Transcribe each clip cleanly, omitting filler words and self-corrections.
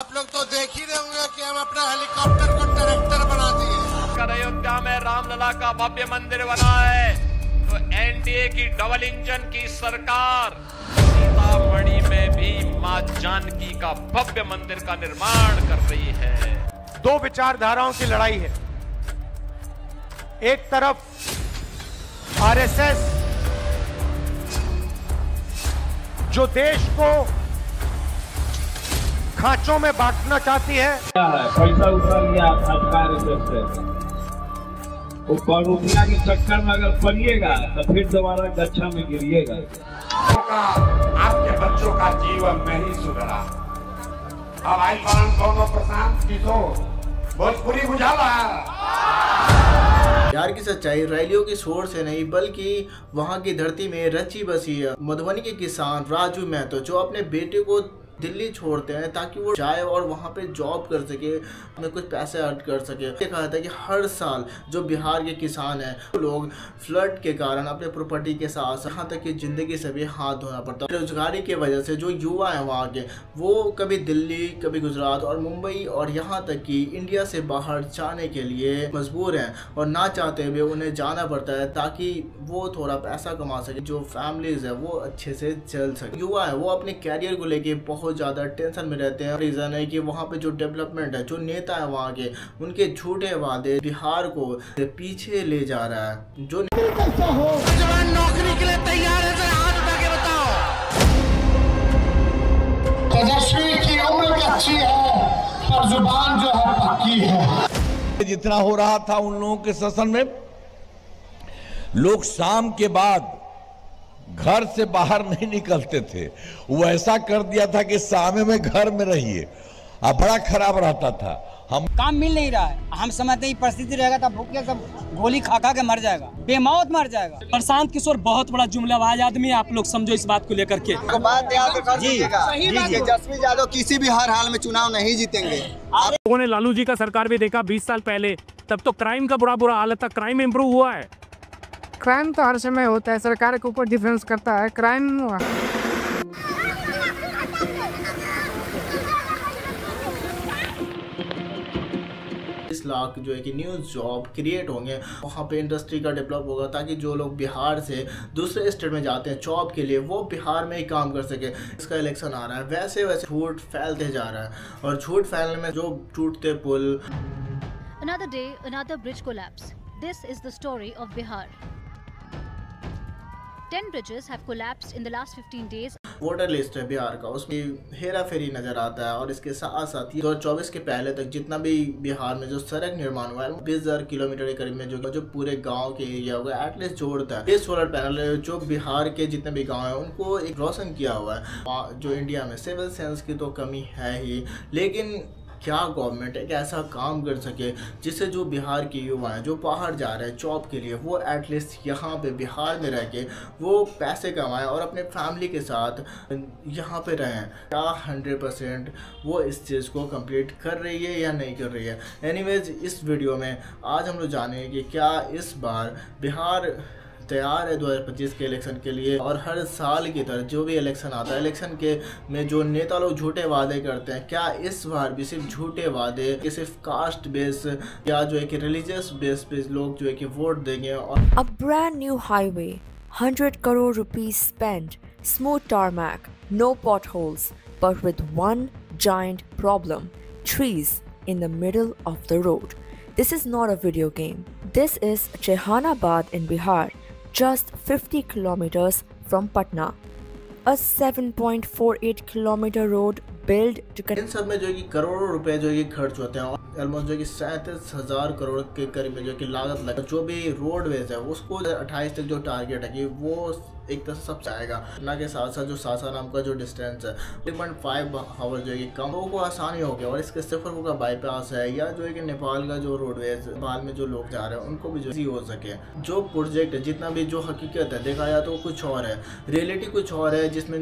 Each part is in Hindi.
आप लोग तो देख ही रहे होंगे कि हम अपना हेलीकॉप्टर को ट्रैक्टर बना दिए। अयोध्या में रामलला का भव्य मंदिर बना है तो एनडीए की डबल इंजन की सरकार सीतामढ़ी में भी मां जानकी का भव्य मंदिर का निर्माण कर रही है। दो विचारधाराओं की लड़ाई है। एक तरफ आरएसएस जो देश को खांचों में बांटना चाहती है। क्या है पैसा उठा लिया भाजपा से, वो करोड़िया के चक्कर में अगर पड़िएगा तो फिर दोबारा गड्ढा में गिरिएगा। आपके बच्चों का जीवन नहीं सुधरा। अब आई कौन प्रशांत किशोर भोजपुरी बुझा रहा है। बिहार की सच्चाई रैलियों की शोर से नहीं बल्कि वहां की धरती में रची बसी है। मधुबनी के किसान राजू महतो जो अपने बेटे को दिल्ली छोड़ते हैं ताकि वो जाए और वहाँ पे जॉब कर सके, अपने कुछ पैसे अर्न कर सके। देखा जाता है कि हर साल जो बिहार के किसान हैं वो लोग फ्लड के कारण अपने प्रॉपर्टी के साथ यहाँ तक कि ज़िंदगी से भी हाथ धोना पड़ता है। बेरोजगारी की वजह से जो युवा हैं वहाँ के वो कभी दिल्ली, कभी गुजरात और मुंबई और यहाँ तक कि इंडिया से बाहर जाने के लिए मजबूर हैं और ना चाहते हुए उन्हें जाना पड़ता है ताकि वो थोड़ा पैसा कमा सके, जो फैमिलीज है वो अच्छे से चल सके। युवा है वो अपने कैरियर को लेके बहुत ज्यादा टेंशन में रहते हैं। रीजन है कि वहाँ पे जो डेवलपमेंट है, जो नेता है वहाँ के, उनके झूठे वादे बिहार को पीछे ले जा रहा है। जो नौकरी के लिए तैयार है तो हाथ उठा के बताओ। तेजस्वी की उम्र अच्छी है पर जुबान जो है पक्की है। जितना हो रहा था उन लोगों के शासन में, लोग शाम के बाद घर से बाहर नहीं निकलते थे। वो ऐसा कर दिया था कि शाम में घर में रहिए, अब बड़ा खराब रहता था। हम काम मिल नहीं रहा है, हम समझते हैं परिस्थिति रहेगा तब भूखे सब गोली खा खा के मर जाएगा, बेमौत मर जाएगा। प्रशांत किशोर बहुत बड़ा जुमलाबाज आदमी है, आप लोग समझो इस बात को लेकर के। बात याद रखिएगा, तेजस्वी यादव किसी भी हर हाल में चुनाव नहीं जीतेंगे। लोगों ने लालू जी का सरकार भी देखा 20 साल पहले, तब तो क्राइम का बुरा हालत था। क्राइम इम्प्रूव हुआ है। क्राइम तो हर समय होता है, सरकार के ऊपर डिफरेंस करता है। क्राइम हुआ 20 लाख जो है कि न्यू जॉब क्रिएट होंगे, वहाँ पे इंडस्ट्री का डेवलप होगा ताकि जो लोग बिहार से दूसरे स्टेट में जाते हैं जॉब के लिए वो बिहार में ही काम कर सके। इसका इलेक्शन आ रहा है, वैसे वैसे झूठ फैलते जा रहा है और झूठ फैलने में जो टूटते पुल। Another day, another bridge collapse. This is the story of Bihar. 10 bridges have collapsed in the last 15 days. Voter list है बिहार का, उसमें हेरा फेरी नजर आता है और इसके साथ साथ 2024 के पहले तक जितना भी बिहार में जो सड़क निर्माण हुआ है 20,000 किलोमीटर के करीब में जो पूरे गांव के एरिया होगा एटलीस्ट जोड़ता है। ये सोलर पैनल जो बिहार के जितने भी गांव हैं उनको एक रोशन किया हुआ है। जो इंडिया में सिविल सेंस की तो कमी है ही, लेकिन क्या गवर्नमेंट एक ऐसा काम कर सके जिससे जो बिहार के युवा हैं जो बाहर जा रहे हैं जॉब के लिए वो एटलीस्ट यहाँ पे बिहार में रह के वो पैसे कमाएं और अपने फैमिली के साथ यहाँ पे रहें। क्या 100% वो इस चीज़ को कंप्लीट कर रही है या नहीं कर रही है? एनीवेज इस वीडियो में आज हम लोग जानेंगे कि क्या इस बार बिहार तैयार है 2025 के इलेक्शन के लिए। और हर साल की तरह जो भी इलेक्शन आता है, इलेक्शन के में जो नेता लोग झूठे वादे करते हैं, क्या इस बार भी सिर्फ झूठे वादे कि सिर्फ कास्ट बेस या जो है कि रिलीजियस बेस पे लोग जो है कि वोट देंगे? और A brand new highway, 100 crore rupees spent, smooth tarmac, no potholes, but with one giant problem: trees in the middle of the road. This is not a video game. This is Jehanabad in Bihar, just 50 kilometers from Patna. A 7.48 kilometer road built to इन सब में जो है कि करोड़ों रुपए जो है कि खर्च होते हैं। ऑलमोस्ट जो है कि 37,000 करोड़ के करीब में जो कि लागत लगा। जो भी रोडवेज है उसको 28 तक जो टारगेट है कि वो एक तरह से सब चाहेगा। पटना के साथ साथ जो सासाराम का जो डिस्टेंस है 3.5 आवर जो है कि कम लोगों को आसानी हो गया और इसके सिफर का बाईपास है या जो है कि नेपाल का जो रोडवेज नेपाल में जो लोग जा रहे हैं उनको भी जो हो सके। जो प्रोजेक्ट है जितना भी जो हकीकत है देखा जाए तो कुछ और है, रियलिटी कुछ और है, जिसमें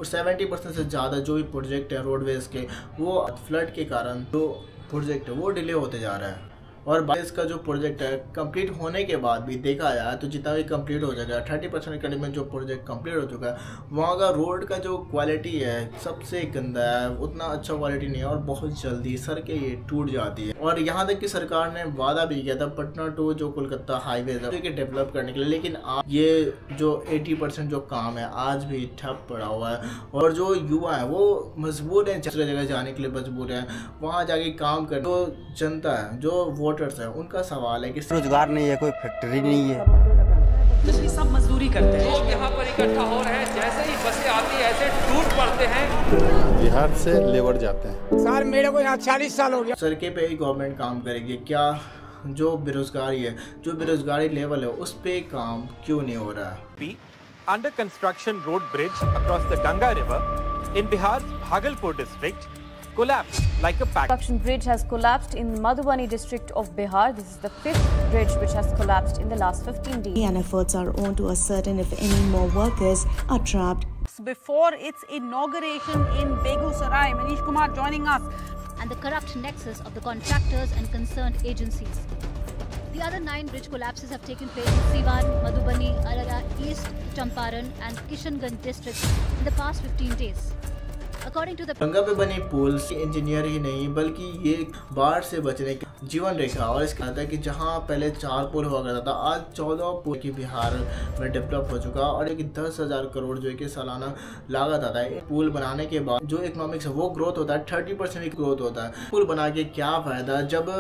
70% से ज़्यादा जो भी प्रोजेक्ट है रोडवेज के वो फ्लड के कारण जो प्रोजेक्ट है वो डिले होते जा रहा है। और इसका जो प्रोजेक्ट है कंप्लीट होने के बाद भी देखा जाए तो जितना भी कंप्लीट हो जाएगा 30% के करीब में जो प्रोजेक्ट कंप्लीट हो चुका है, वहाँ का रोड का जो क्वालिटी है सबसे गंदा है, उतना अच्छा क्वालिटी नहीं है और बहुत जल्दी सड़कें ये टूट जाती है। और यहाँ तक कि सरकार ने वादा भी किया था पटना टू जो कोलकाता हाईवे है कि डेवलप करने के लिए, लेकिन आज ये जो 80% जो काम है आज भी ठप पड़ा हुआ है। और जो युवा है वो मजबूर है दूसरी जगह जाने के लिए, मजबूर है वहाँ जाके काम करने। तो जनता है जो वोटर्स है उनका सवाल है कि रोजगार नहीं है, कोई फैक्ट्री नहीं है, सब मजदूरी करते हैं। लोग यहाँ पर इकट्ठा हो रहे हैं, जैसे ही बसें आती है ऐसे टूट पड़ते हैं। बिहार से लेबर जाते हैं। सर मेरे को यहाँ 40 साल हो गया। सड़कें पे ही गवर्नमेंट काम करेगी क्या? जो बेरोजगारी है, जो बेरोजगारी लेवल है उस पे काम क्यों नहीं हो रहा है? Under construction road bridge across the Ganga River in Bihar's Bhagalpur district collapsed like a pack. Construction bridge has collapsed in Madhubani district of Bihar. This is the 5th bridge which has collapsed in the last 15 days. And efforts are on to ascertain if any more workers are trapped. Before its inauguration in Begusarai, Manish Kumar joining us. And the corrupt nexus of the contractors and concerned agencies. The other 9 bridge collapses have taken place in Siwan, Madhubani, Arara, East Champaran and Kishanganj districts in the past 15 days. According to the Ganga पे बनी पुल इंजीनियर ही नहीं बल्कि ये बाढ़ से बचने की जीवन रेखा। और इसका आता है कि जहाँ पहले 4 पुल हुआ करता था आज 14 पुल की बिहार में डेवलप हो चुका। और एक 10,000 करोड़ जो है कि सालाना लागत आता है। पुल बनाने के बाद जो इकोनॉमिक्स है वो ग्रोथ होता है, 30% ग्रोथ होता है। पुल बना के क्या फायदा जब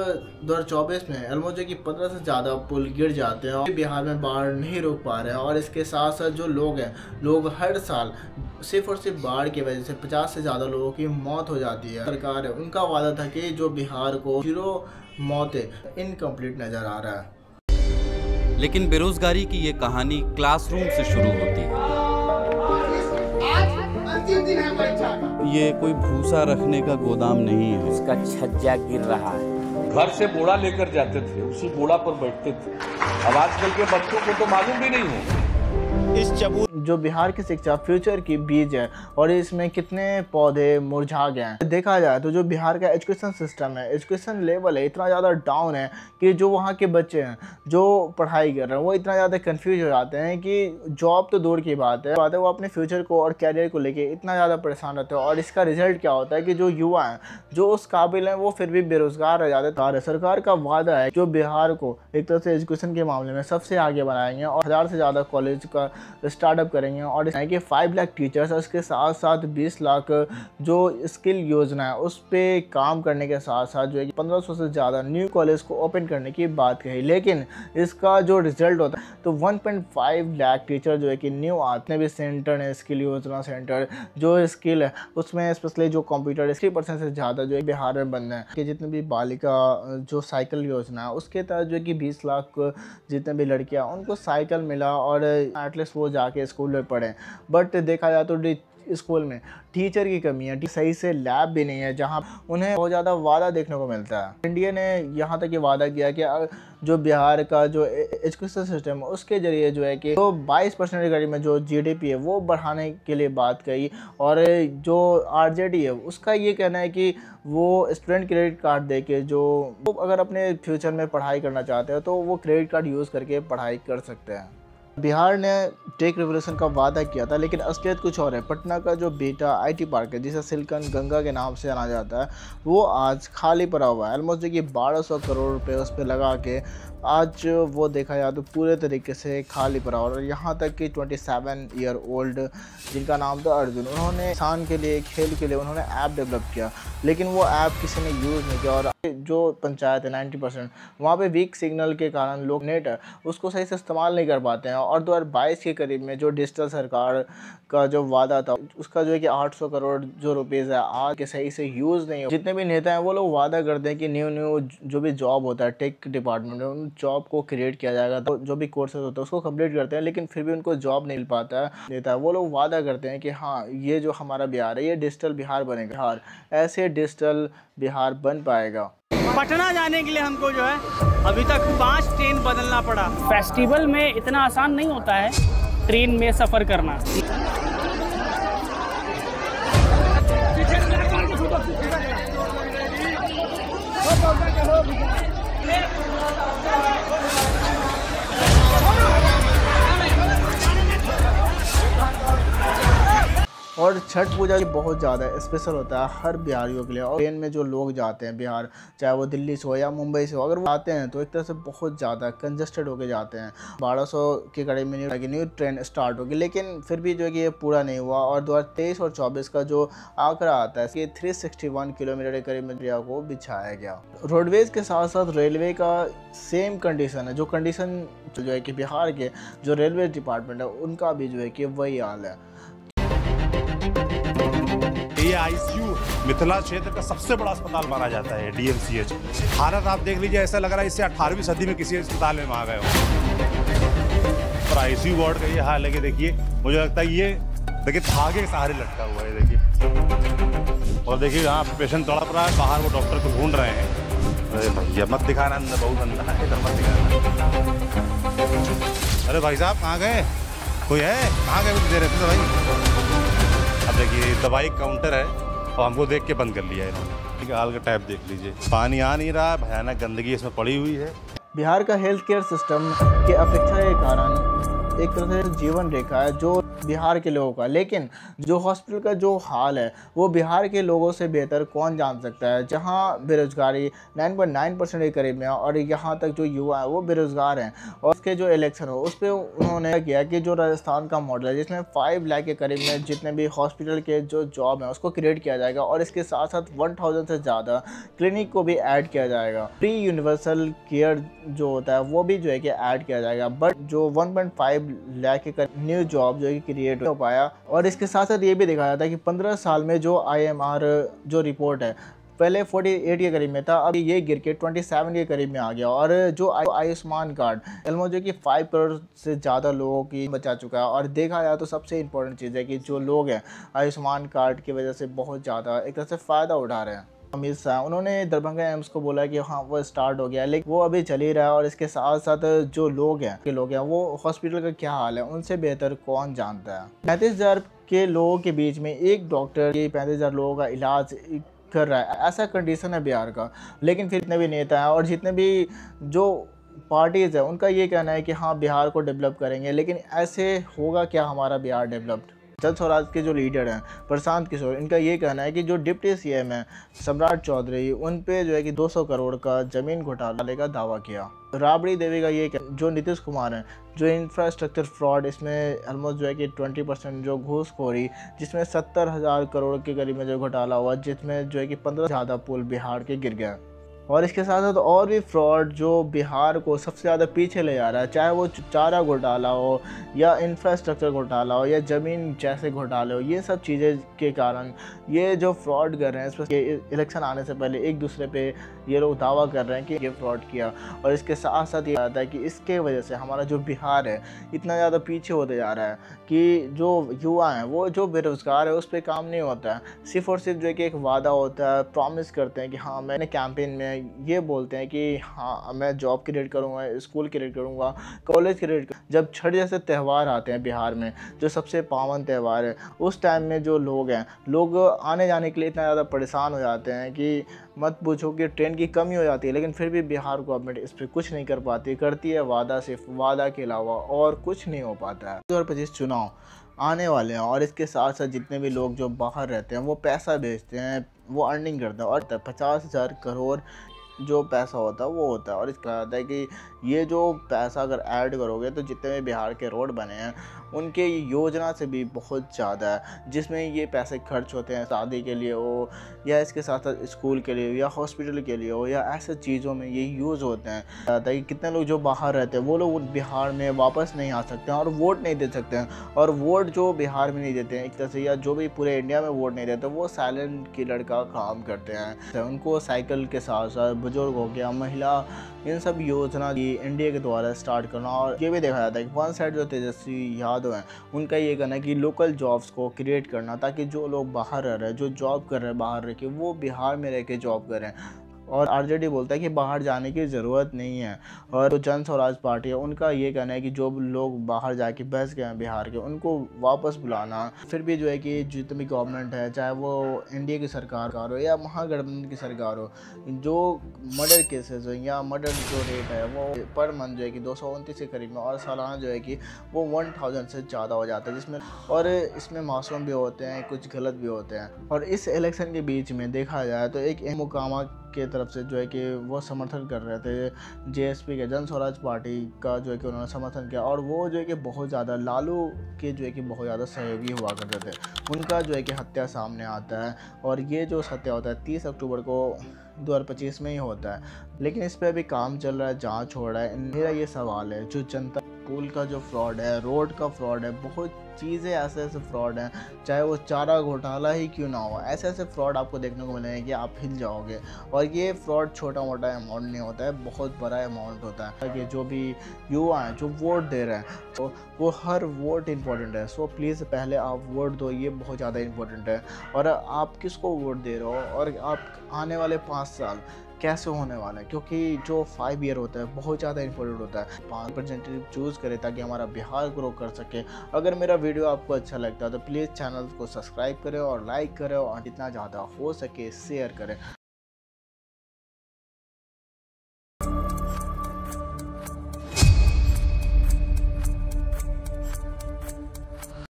2024 में ऑलमोस्ट जो कि 15 से ज़्यादा पुल गिर जाते हैं और बिहार में बाढ़ नहीं रोक पा रहे हैं। और इसके साथ साथ जो लोग हैं, लोग हर साल सिर्फ और सिर्फ बाढ़ की वजह से 50 से ज़्यादा लोगों की मौत हो जाती है। सरकार है उनका वादा था कि जो बिहार को 0 मौतें इनकम्प्लीट नज़र आ रहा है। लेकिन बेरोजगारी की ये कहानी क्लासरूम से शुरू होती है। ये कोई भूसा रखने का गोदाम नहीं है, उसका छज्जा गिर रहा है। घर से बोरा लेकर जाते थे, उसी बोरा पर बैठते थे। अब आजकल के बच्चों को तो मालूम भी नहीं है। इस जो बिहार की शिक्षा फ्यूचर की बीज है और इसमें कितने पौधे मुरझा गए हैं। देखा जाए तो जो बिहार का एजुकेशन सिस्टम है, एजुकेशन लेवल है इतना ज़्यादा डाउन है कि जो वहाँ के बच्चे हैं जो पढ़ाई कर रहे हैं वो इतना ज़्यादा कंफ्यूज हो जाते हैं कि जॉब तो दूर की बात है वो अपने फ्यूचर को और कैरियर को लेके इतना ज़्यादा परेशान रहते हैं। और इसका रिजल्ट क्या होता है कि जो युवा हैं जो उस काबिल हैं वो फिर भी बेरोजगार रह जाते हैं। सरकार का वादा है जो बिहार को एक तरह से एजुकेशन के मामले में सबसे आगे बनाएंगे और 1000 से ज़्यादा कॉलेज का स्टार्टअप करेंगे और कि 5 लाख टीचर्स और इसके साथ साथ 20 लाख जो स्किल योजना है उस पर काम करने के साथ साथ जो है कि 1500 से ज़्यादा न्यू कॉलेज को ओपन करने की बात कही। लेकिन इसका जो रिजल्ट होता है तो 1.5 लाख टीचर जो है कि न्यू आते भी सेंटर है, स्किल योजना सेंटर जो स्किल है उसमें स्पेशली जो कंप्यूटर 30% से ज़्यादा जो है बिहार में बंद है। कि जितने भी बालिका जो साइकिल योजना है उसके तहत जो है कि 20 लाख जितने भी लड़कियाँ उनको साइकिल मिला और एटलीस्ट वो जाके स्कूल में पढ़े। बट देखा जाए तो स्कूल में टीचर की कमी है, सही से लैब भी नहीं है जहां उन्हें बहुत ज़्यादा वादा देखने को मिलता है। इंडिया ने यहाँ तक ये वादा किया कि जो बिहार का जो एजुकेशन सिस्टम है उसके जरिए जो है कि तो 22% के करीब में जो GDP है वो बढ़ाने के लिए बात कही। और जो RJD है उसका ये कहना है कि वो स्टूडेंट क्रेडिट कार्ड दे के जो अगर अपने फ्यूचर में पढ़ाई करना चाहते हैं तो वो क्रेडिट कार्ड यूज़ करके पढ़ाई कर सकते हैं। बिहार ने टेक रिवोल्यूशन का वादा किया था लेकिन असलियत कुछ और है। पटना का जो बेटा IT पार्क है जिसे सिलिकॉन गंगा के नाम से जाना जाता है वो आज खाली पड़ा हुआ है। ऑलमोस्ट जो कि 1200 करोड़ रुपए उस पर लगा के आज वो देखा जाए तो पूरे तरीके से खाली पड़ा। और यहाँ तक कि 27 ईयर ओल्ड जिनका नाम था अर्जुन, उन्होंने किसान के लिए खेल के लिए उन्होंने ऐप डेवलप किया लेकिन वो ऐप किसी ने यूज़ नहीं किया। और जो पंचायत है 90% वहाँ पे वीक सिग्नल के कारण लोग नेट है उसको सही से इस्तेमाल नहीं कर पाते हैं। और 2022 के करीब में जो डिजिटल सरकार का जो वादा था उसका जो है कि 800 करोड़ जो रुपीज़ है आज के सही से यूज़ नहीं हो। जितने भी नेता हैं वो लोग वादा करते हैं कि न्यू जो भी जॉब होता है टेक डिपार्टमेंट में उन जॉब को क्रिएट किया जाएगा। तो जो भी कोर्सेज होते हैं उसको कंप्लीट करते हैं लेकिन फिर भी उनको जॉब नहीं मिल पाता है। नेता वो लोग वादा करते हैं कि हाँ ये जो हमारा बिहार है ये डिजिटल बिहार बनेगा। बिहार ऐसे डिजिटल बिहार बन पाएगा। पटना जाने के लिए हमको जो है अभी तक 5 ट्रेन बदलना पड़ा। फेस्टिवल में इतना आसान नहीं होता है ट्रेन में सफ़र करना। चलो और छठ पूजा बहुत ज़्यादा स्पेशल होता है हर बिहारियों के लिए। और ट्रेन में जो लोग जाते हैं बिहार, चाहे वो दिल्ली से हो या मुंबई से हो, अगर वो आते हैं तो एक तरह से बहुत ज़्यादा कंजस्टेड होके जाते हैं। 1200 के करीब में न्यू ट्रेन स्टार्ट होगी, लेकिन फिर भी जो है कि ये पूरा नहीं हुआ। और 2023 और 24 का जो आंकड़ा आता है कि 361 किलोमीटर के करीब में को बिछाया गया। रोडवेज के साथ साथ रेलवे का सेम कंडीशन है, जो कंडीशन जो है कि बिहार के जो रेलवे डिपार्टमेंट है उनका भी जो है कि वही हाल है। ये आईसीयू मिथिला क्षेत्र का सबसे बड़ा अस्पताल माना जाता है डीएमसीएच। हालत आप देख लीजिए, ऐसा लग रहा है इससे 18वीं सदी में किसी अस्पताल में आ गए हो। और आईसीयू वार्ड का ये हाल है कि देखिए, मुझे लगता है ये देखिए धागे के सहारे लटका हुआ है, देखिए। और देखिए यहाँ पेशेंट तड़प रहा है, बाहर वो डॉक्टर को ढूंढ रहे हैं। अरे भैया मत दिखाना, अंदर बहुत अंदर है, इधर मत दिखाना। अरे भाई साहब कहाँ गए, कोई है, कहाँ गए, दे रहे थे दवाई। अब देखिए दवाई काउंटर है और हमको देख के बंद कर लिया है इन्होंने। हाल का टैप देख लीजिए, पानी आ नहीं रहा, भयानक गंदगी इसमें पड़ी हुई है। बिहार का हेल्थ केयर सिस्टम के अपेक्षा के कारण एक तरह से जीवन रेखा है जो बिहार के लोगों का, लेकिन जो हॉस्पिटल का जो हाल है वो बिहार के लोगों से बेहतर कौन जान सकता है। जहां बेरोजगारी 9.9% के करीब में है और यहाँ तक जो युवा है वो बेरोजगार हैं। और उसके जो इलेक्शन हो उस पर उन्होंने किया कि जो राजस्थान का मॉडल है जिसमें 5 लाख के करीब में जितने भी हॉस्पिटल के जो जॉब हैं उसको क्रिएट किया जाएगा और इसके साथ साथ 1000 से ज़्यादा क्लिनिक को भी ऐड किया जाएगा। प्री यूनिवर्सल केयर जो होता है वो भी जो है कि ऐड किया जाएगा। बट जो 1.5 लाख के न्यू जॉब जो है क्रिएट हो पाया। और इसके साथ साथ ये भी देखा जाता है कि 15 साल में जो IMR जो रिपोर्ट है पहले 48 के करीब में था, अब ये गिर के 27 के करीब में आ गया। और जो आयुष्मान कार्ड ऑलमोस्ट जो कि 5 करोड़ से ज़्यादा लोगों की बचा चुका है। और देखा जाए तो सबसे इम्पोर्टेंट चीज़ है कि जो लोग हैं आयुष्मान कार्ड की वजह से बहुत ज़्यादा एक तरह से फ़ायदा उठा रहे हैं। अमित शाह उन्होंने दरभंगा एम्स को बोला कि हाँ वो स्टार्ट हो गया, लेकिन वो अभी चल ही रहा है। और इसके साथ साथ जो लोग हैं वो हॉस्पिटल का क्या हाल है उनसे बेहतर कौन जानता है। 35,000 के लोगों के बीच में एक डॉक्टर के 35,000 लोगों का इलाज कर रहा है, ऐसा कंडीशन है बिहार का। लेकिन फिर जितने भी नेता हैं और जितने भी जो पार्टीज़ हैं उनका ये कहना है कि हाँ बिहार को डेवलप करेंगे, लेकिन ऐसे होगा क्या हमारा बिहार डेवलप्ड। जल स्वराज के जो लीडर हैं प्रशांत किशोर, इनका ये कहना है कि जो डिप्टी CM है सम्राट चौधरी उन पे जो है कि 200 करोड़ का ज़मीन घोटाले का दावा किया। राबड़ी देवी का ये जो नीतीश कुमार हैं जो इंफ्रास्ट्रक्चर फ्रॉड इसमें ऑलमोस्ट जो है कि 20% जो घूसखोरी जिसमें 70,000 करोड़ के करीब में जो घोटाला हुआ, जिसमें जो है कि 15 ज़्यादा पुल बिहार के गिर गए। और इसके साथ साथ और भी फ्रॉड जो बिहार को सबसे ज़्यादा पीछे ले जा रहा है, चाहे वो चारा घोटाला हो या इंफ्रास्ट्रक्चर घोटाला हो या ज़मीन जैसे घोटाले हो, ये सब चीज़ें के कारण ये जो फ्रॉड कर रहे हैं स्पेशली इलेक्शन आने से पहले एक दूसरे पे ये लोग दावा कर रहे हैं कि ये फ्रॉड किया। और इसके साथ साथ ये आता है कि इसके वजह से हमारा जो बिहार है इतना ज़्यादा पीछे होते जा रहा है कि जो युवा हैं वो जो बेरोज़गार है उस पर काम नहीं होता है। सिर्फ और सिर्फ जो है कि एक वादा होता है, प्रॉमिस करते हैं कि हाँ मैंने कैंपेन में ये बोलते हैं कि हाँ मैं जॉब क्रिएट करूँगा, स्कूल क्रिएट करूँगा, कॉलेज क्रिएट। जब छठ जैसे त्यौहार आते हैं बिहार में जो सबसे पावन त्यौहार है, उस टाइम में जो लोग हैं लोग आने जाने के लिए इतना ज़्यादा परेशान हो जाते हैं कि मत पूछो कि ट्रेन की कमी हो जाती है। लेकिन फिर भी बिहार गवर्नमेंट इस पर कुछ नहीं कर पाती, करती है वादा, सिर्फ वादा के अलावा और कुछ नहीं हो पाता है। 2025 चुनाव आने वाले हैं और इसके साथ साथ जितने भी लोग जो बाहर रहते हैं वो पैसा भेजते हैं, वो अर्निंग करते हैं। और 50,000 करोड़ जो पैसा होता है वो होता है। और इसका आता है कि ये जो पैसा अगर ऐड करोगे तो जितने भी बिहार के रोड बने हैं उनके योजना से भी बहुत ज़्यादा है, जिसमें ये पैसे खर्च होते हैं शादी के लिए हो या इसके साथ साथ स्कूल के लिए हो या हॉस्पिटल के लिए हो या ऐसे चीज़ों में ये यूज़ होते हैं। आता है कि कितने लोग जो बाहर रहते हैं वो लोग बिहार में वापस नहीं आ सकते हैं और वोट नहीं दे सकते हैं। और वोट जो बिहार में नहीं देते हैं एक तरह से, या जो भी पूरे इंडिया में वोट नहीं देते, वो साइलेंट किलर का काम करते हैं। उनको साइकिल के साथ साथ बुजुर्ग हो गया, महिला, इन सब योजना की इंडिया के द्वारा स्टार्ट करना। और ये भी देखा जाता है कि वन साइड जो तेजस्वी यादव हैं उनका ये कहना है कि लोकल जॉब्स को क्रिएट करना, ताकि जो लोग बाहर रह रहे हैं, जो जॉब कर रहे हैं बाहर रह के, वो बिहार में रह के जॉब करें। और आरजेडी बोलता है कि बाहर जाने की ज़रूरत नहीं है। और जो जन स्वराज पार्टी है उनका ये कहना है कि जो लोग बाहर जाके बस गए हैं बिहार के, उनको वापस बुलाना। फिर भी जो है कि जितनी भी है, चाहे वो एनडीए की सरकार हो या महागठबंधन की सरकार हो, जो मर्डर केसेस हो या मर्डर जो रेट है वो पर मंथ जो है कि 229 के करीब में, और सालाना जो है कि वो 1000 से ज़्यादा हो जाता है, जिसमें और इसमें मासूम भी होते हैं, कुछ गलत भी होते हैं। और इस इलेक्शन के बीच में देखा जाए तो एक मुकामा के तरफ से जो है कि वो समर्थन कर रहे थे जेएसपी के, जन स्वराज पार्टी का जो है कि उन्होंने समर्थन किया। और वो जो है कि बहुत ज़्यादा लालू के जो है कि बहुत ज़्यादा सहयोगी हुआ करते थे, उनका जो है कि हत्या सामने आता है। और ये जो हत्या होता है 30 अक्टूबर को 2025 में ही होता है, लेकिन इस पर अभी काम चल रहा है, जांच हो रहा है। मेरा ये सवाल है, जो जनता पुल का जो फ्रॉड है, रोड का फ्रॉड है, बहुत चीज़ें ऐसे फ्रॉड हैं, चाहे वो चारा घोटाला ही क्यों ना हो, ऐसे फ्रॉड आपको देखने को मिलेंगे कि आप हिल जाओगे। और ये फ्रॉड छोटा मोटा अमाउंट नहीं होता है, बहुत बड़ा अमाउंट होता है। कि जो भी युवा हैं जो वोट दे रहे हैं, तो वो हर वोट इम्पोर्टेंट है। सो प्लीज़ पहले आप वोट दो, ये बहुत ज़्यादा इम्पोर्टेंट है। और आप किसको वोट दे रहे हो और आप आने वाले 5 साल कैसे होने वाला है, क्योंकि जो 5 ईयर होता है बहुत ज़्यादा इंपॉर्टेंट होता है। 5 रिप्रेजेंटेटिव चूज़ करें ताकि हमारा बिहार ग्रो कर सके। अगर मेरा वीडियो आपको अच्छा लगता है तो प्लीज़ चैनल को सब्सक्राइब करें और लाइक करें, और जितना ज़्यादा हो सके शेयर करें।